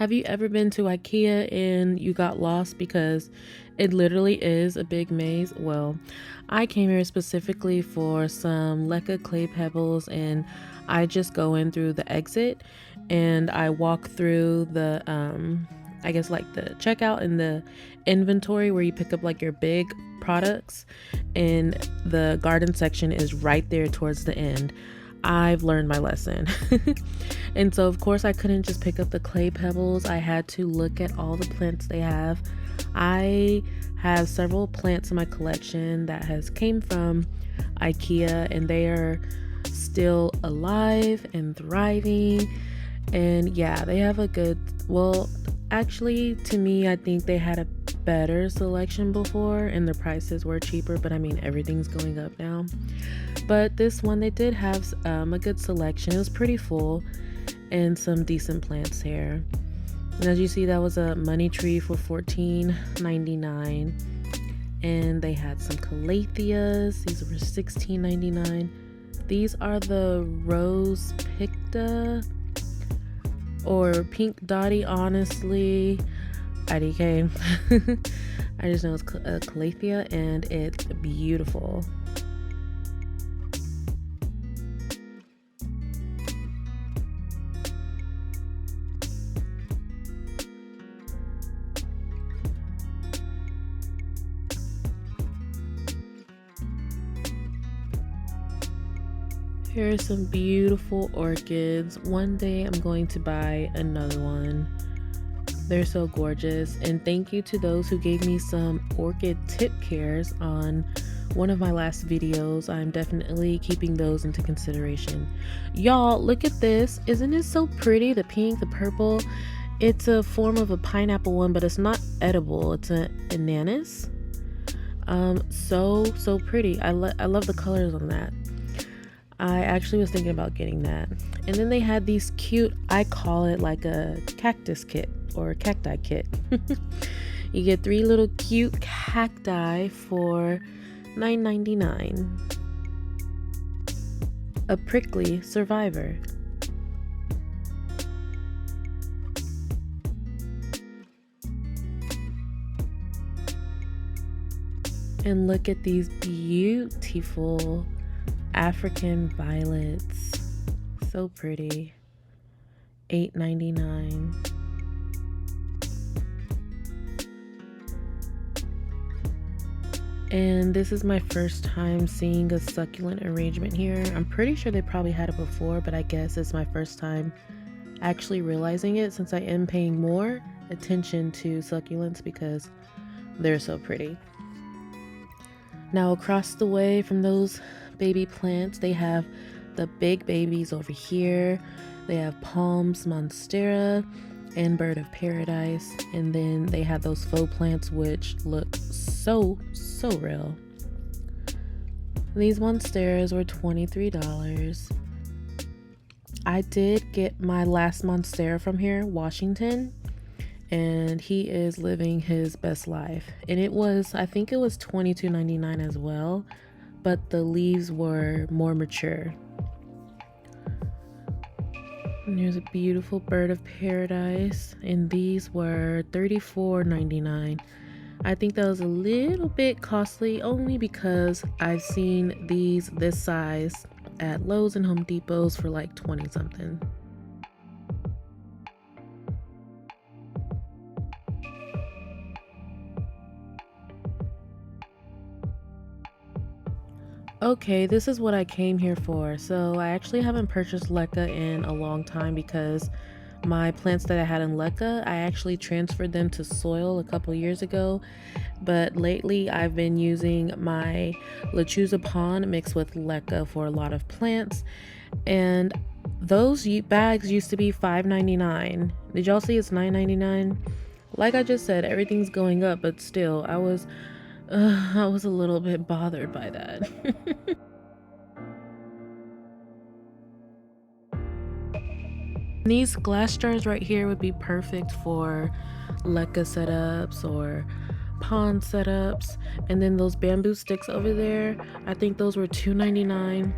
Have you ever been to Ikea and you got lost because it literally is a big maze? Well, I came here specifically for some LECA clay pebbles, and I just go in through the exit and I walk through the I guess like the checkout and the inventory where you pick up like your big products, and the garden section is right there towards the end. I've learned my lesson. And so of course I couldn't just pick up the clay pebbles. I had to look at all the plants they have. I have several plants in my collection that has came from Ikea, and they are still alive and thriving. And yeah, they have a good, well, actually to me, I think they had a better selection before and the prices were cheaper, but I mean everything's going up now. But this one, they did have a good selection. It was pretty full and some decent plants here. And as you see, that was a money tree for $14.99, and they had some calatheas. These were $16.99. These are the rose picta or pink dotty, honestly. IDK. I just know it's a calathea and it's beautiful. Here are some beautiful orchids. One day I'm going to buy another one. They're so gorgeous. And thank you to those who gave me some orchid tip cares on one of my last videos. I'm definitely keeping those into consideration. Y'all, look at this. Isn't it so pretty? The pink, the purple. It's a form of a pineapple one, but it's not edible. It's an ananas. So pretty. I love the colors on that. I actually was thinking about getting that. And then they had these cute, I call it like a cactus kit or a cacti kit. You get 3 little cute cacti for $9.99. A prickly survivor. And look at these beautiful African violets. So pretty. $8.99. And this is my first time seeing a succulent arrangement here. I'm pretty sure they probably had it before, but I guess it's my first time actually realizing it, since I am paying more attention to succulents because they're so pretty. Now across the way from those baby plants, they have the big babies over here. They have palms, monstera, and bird of paradise, and then they have those faux plants which look so real. These monsteras were $23. I did get my last monstera from here, Washington, and he is living his best life. And it was, I think it was $22.99 as well, but the leaves were more mature. And here's a beautiful bird of paradise, and these were $34.99. I think that was a little bit costly, only because I've seen these this size at Lowe's and Home Depot's for like 20 something. Okay, this is what I came here for. So I actually haven't purchased LECA in a long time because my plants that I had in LECA, I actually transferred them to soil a couple years ago. But lately I've been using my lechuza pond mixed with LECA for a lot of plants. And those bags used to be $5.99. Did y'all see it's $9.99? Like I just said, everything's going up, but still, I was a little bit bothered by that. These glass jars right here would be perfect for LECA setups or pond setups. And then those bamboo sticks over there, I think those were $2.99.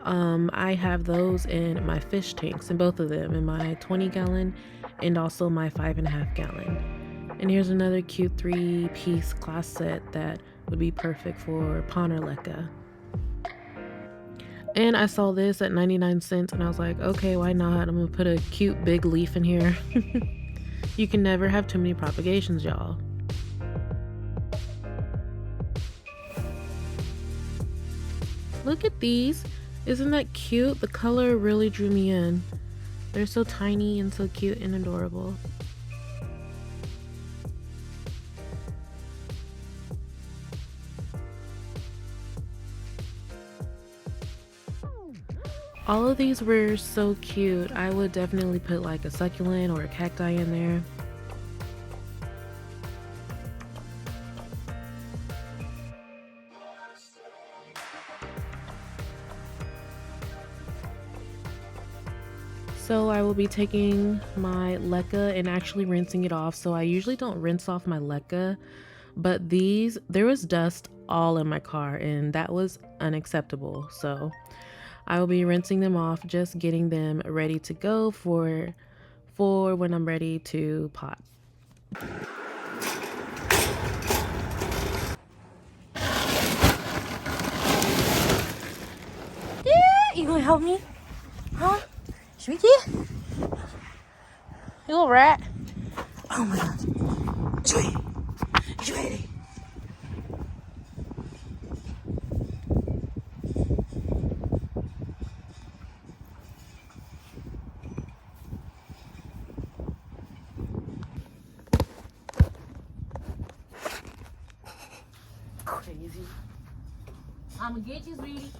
I have those in my fish tanks, in both of them, in my 20 gallon and also my 5.5 gallon. And here's another cute 3-piece glass set that would be perfect for pond or LECA. And I saw this at 99 cents and I was like, okay, why not? I'm gonna put a cute big leaf in here. You can never have too many propagations, y'all. Look at these. Isn't that cute? The color really drew me in. They're so tiny and so cute and adorable. All of these were so cute. I would definitely put like a succulent or a cacti in there. So I will be taking my LECA and actually rinsing it off. So I usually don't rinse off my LECA, but there was dust all in my car and that was unacceptable. So I will be rinsing them off, just getting them ready to go for when I'm ready to pot. Yeah, you gonna help me? Huh? Sweetie? You little rat. Oh my god. Sweetie. Sweetie. Crazy. I'ma get you, sweetie.